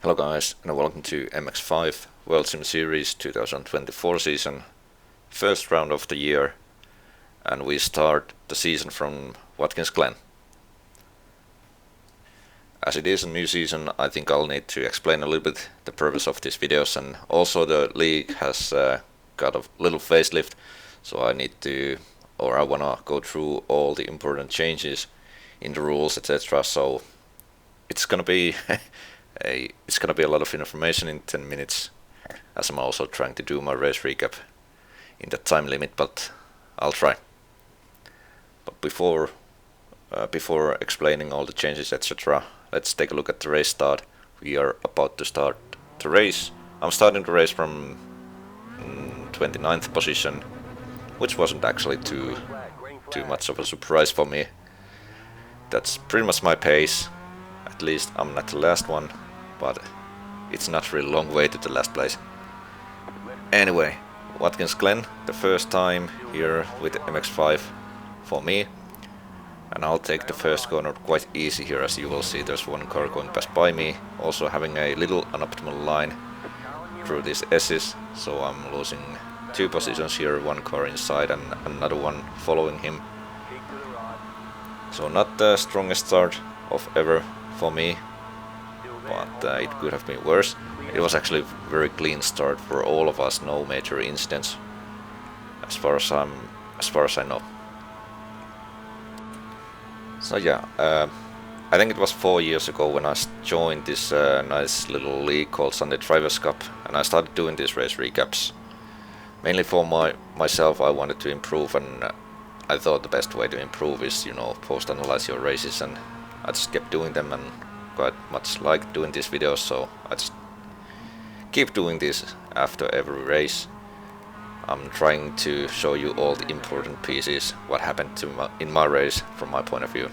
Hello guys, and welcome to MX5 World Sim Series 2024 season, first round of the year, and we start the season from Watkins Glen. As it is a new season, I think I'll need to explain a little bit the purpose of these videos, and also the league has got a little facelift, so I wanna go through all the important changes in the rules, etc. So it's gonna be it's gonna be a lot of information in 10 minutes, as I'm also trying to do my race recap in that time limit, but I'll try. But before explaining all the changes, etc., let's take a look at the race start. We are about to start the race. I'm starting the race from 29th position, which wasn't actually too much of a surprise for me. That's pretty much my pace. At least I'm not the last one, but it's not really long way to the last place. Anyway, Watkins Glen, the first time here with the MX5 for me, and I'll take the first corner quite easy here. As you will see, there's one car going past by me, also having a little unoptimal line through these S's, so I'm losing 2 positions here, one car inside and another one following him. So not the strongest start of ever for me, but it could have been worse. It was actually a very clean start for all of us, no major incidents as far as I know. So yeah, I think it was 4 years ago when I joined this nice little league called Sunday Drivers Cup, and I started doing these race recaps. Mainly for myself, I wanted to improve, and I thought the best way to improve is, post-analyze your races, and I just kept doing them and quite much liked doing these videos, so I just keep doing this after every race. I'm trying to show you all the important pieces, what happened in my race from my point of view.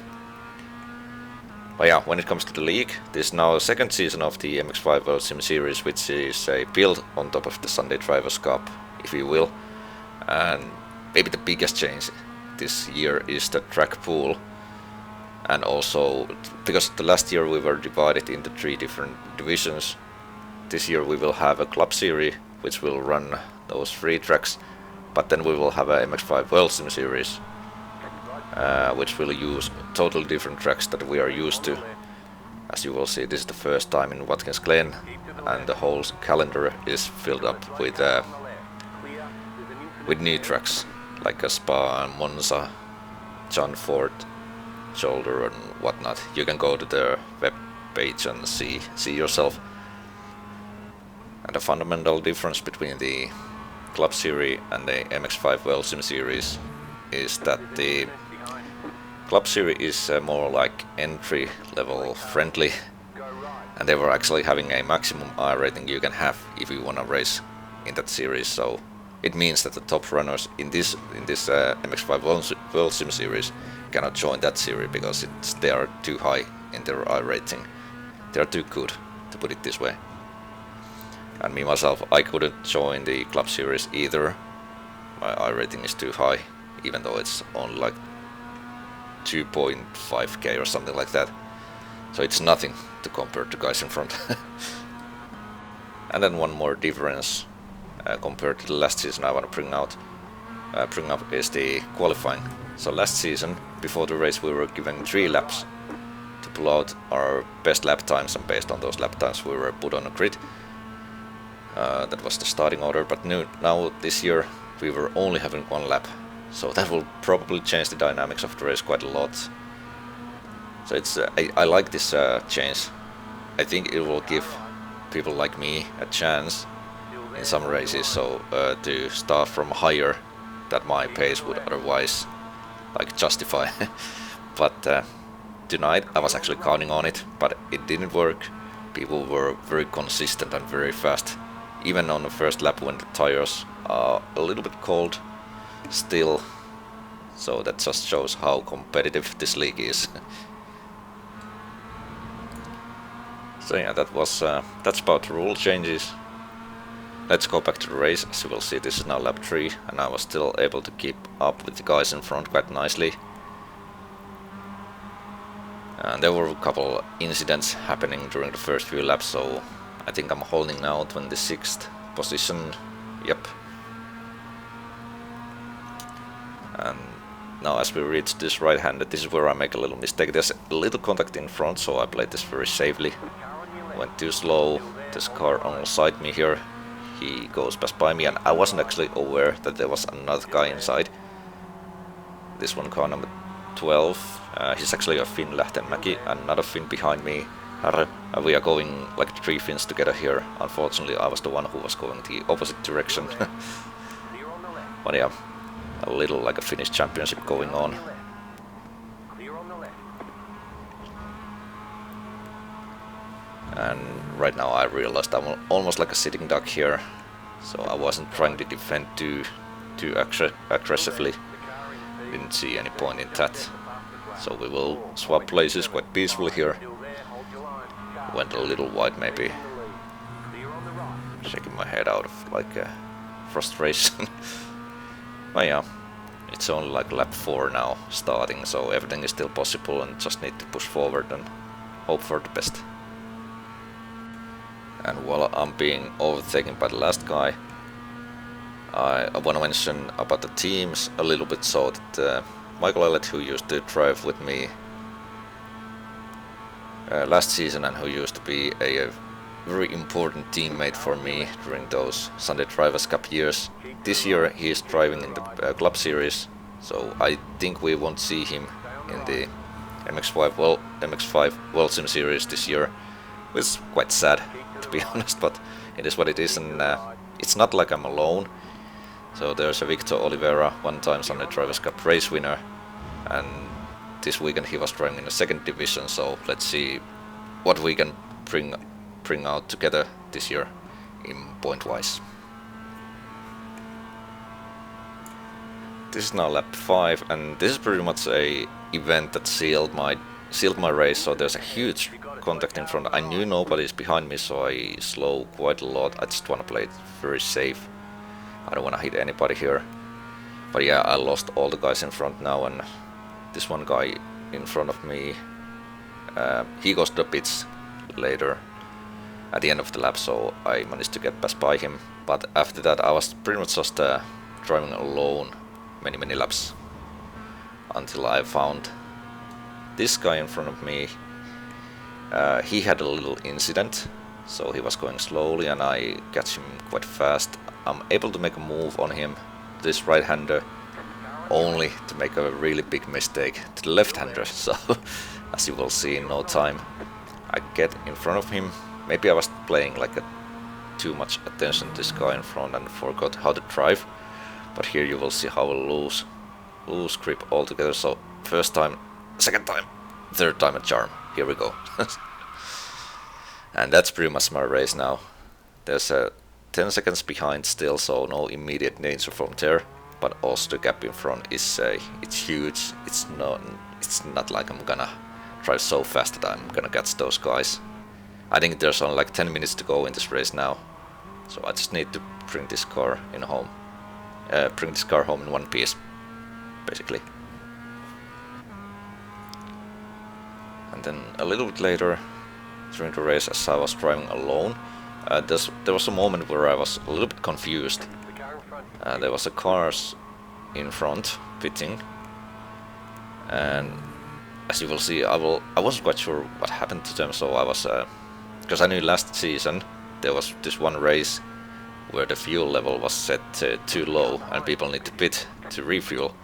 But yeah, when it comes to the league, this is now the second season of the MX5 World Sim Series, which is a build on top of the Sunday Drivers Cup, if you will. And maybe the biggest change this year is the track pool. And also, because the last year we were divided into 3 different divisions, this year we will have a club series which will run those 3 tracks, but then we will have a MX5 World Sim Series, which will use totally different tracks that we are used to. As you will see, this is the first time in Watkins Glen, and the whole calendar is filled up with new tracks like a Spa and Monza, John Ford, Shoulder and whatnot. You can go to their web page and see yourself. And the fundamental difference between the Club Series and the MX5 World Sim Series is that the Club Series is more like entry level friendly, and they were actually having a maximum iRating you can have if you wanna race in that series. So it means that the top runners in this MX5 World Sim Series cannot join that series because they are too high in their iRating. They are too good, to put it this way. And me myself, I couldn't join the club series either. My iRating is too high, even though it's only like 2.5k or something like that. So it's nothing to compare to guys in front. And then one more difference compared to the last season I want to bring up is the qualifying. So last season, before the race, we were given 3 laps to pull out our best lap times, and based on those lap times we were put on a grid. That was the starting order, but now this year we were only having 1 lap, so that will probably change the dynamics of the race quite a lot. So it's I like this change. I think it will give people like me a chance in some races, so to start from higher that my pace would otherwise justify. But tonight I was actually counting on it, but it didn't work. People were very consistent and very fast, even on the first lap when the tires are a little bit cold still. So that just shows how competitive this league is. So yeah, that's about the rule changes. Let's go back to the race. As you will see, this is now lap 3, and I was still able to keep up with the guys in front quite nicely. And there were a couple incidents happening during the first few laps, so I think I'm holding now 26th position. Yep. And now as we reach this right-handed, this is where I make a little mistake. There's a little contact in front, so I played this very safely. Went too slow. This car alongside me here. He goes past by me, and I wasn't actually aware that there was another guy inside. This one, car number 12. He's actually a Finland, another Finn behind me. We are going like 3 Finns together here. Unfortunately, I was the one who was going the opposite direction. But yeah, a little like a Finnish championship going on. And right now I realized I'm almost like a sitting duck here, so I wasn't trying to defend too aggressively. Didn't see any point in that. So we will swap places quite peacefully here. Went a little wide maybe. Shaking my head out of like frustration. But yeah, it's only like lap 4 now starting, so everything is still possible and just need to push forward and hope for the best. And while I'm being overtaken by the last guy, I want to mention about the teams a little bit, so that Michael Elliott, who used to drive with me last season and who used to be a very important teammate for me during those Sunday Drivers' Cup years, this year he is driving in the Club Series, so I think we won't see him in the MX5 World Sim Series this year, which is quite sad, to be honest, but it is what it is, and it's not like I'm alone. So there's a Victor Oliveira, one-time Sunday Drivers' Cup race winner, and this weekend he was driving in the 2nd division, so let's see what we can bring out together this year in point-wise. This is now lap 5, and this is pretty much a event that sealed my race, so there's a huge contact in front. I knew nobody's behind me, so I slow quite a lot. I just want to play it very safe. I don't want to hit anybody here. But yeah, I lost all the guys in front now, and this one guy in front of me, he goes to the pits later at the end of the lap, so I managed to get past by him. But after that I was pretty much just driving alone many laps until I found this guy in front of me. He had a little incident, so he was going slowly and I catch him quite fast. I'm able to make a move on him, this right-hander, only to make a really big mistake to the left-hander, so as you will see in no time. I get in front of him. Maybe I was playing like too much attention to this guy in front and forgot how to drive, but here you will see how I lose grip altogether. So first time, second time, third time a charm. Here we go. And that's pretty much my race now. There's 10 seconds behind still, so no immediate danger from there. But also the gap in front is it's huge. It's not like I'm gonna drive so fast that I'm gonna catch those guys. I think there's only like 10 minutes to go in this race now, so I just need to bring this car home. Bring this car home in one piece, basically. And then a little bit later during the race, as I was driving alone, there was a moment where I was a little bit confused. There was a cars in front pitting, and as you will see, I wasn't quite sure what happened to them. So I was, because I knew last season there was this one race where the fuel level was set too low and people need to pit to refuel.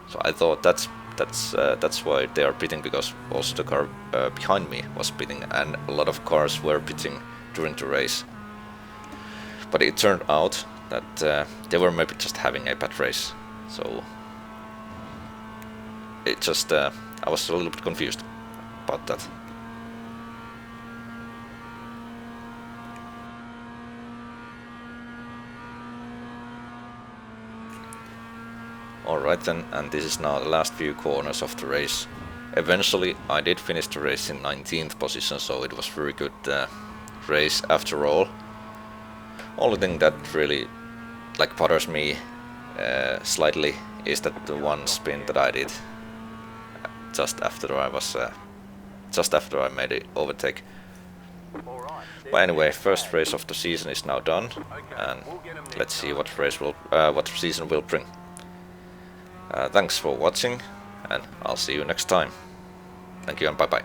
So I thought that's why they are pitting, because also the car behind me was pitting and a lot of cars were pitting during the race. But it turned out that they were maybe just having a bad race. So it just I was a little bit confused about that. Alright then, and this is now the last few corners of the race. Eventually I did finish the race in 19th position, so it was very good race after all. Only thing that really bothers me slightly is that the one spin that I did just after I made the overtake. But anyway, first race of the season is now done, and let's see what season will bring. Thanks for watching, and I'll see you next time. Thank you and bye bye.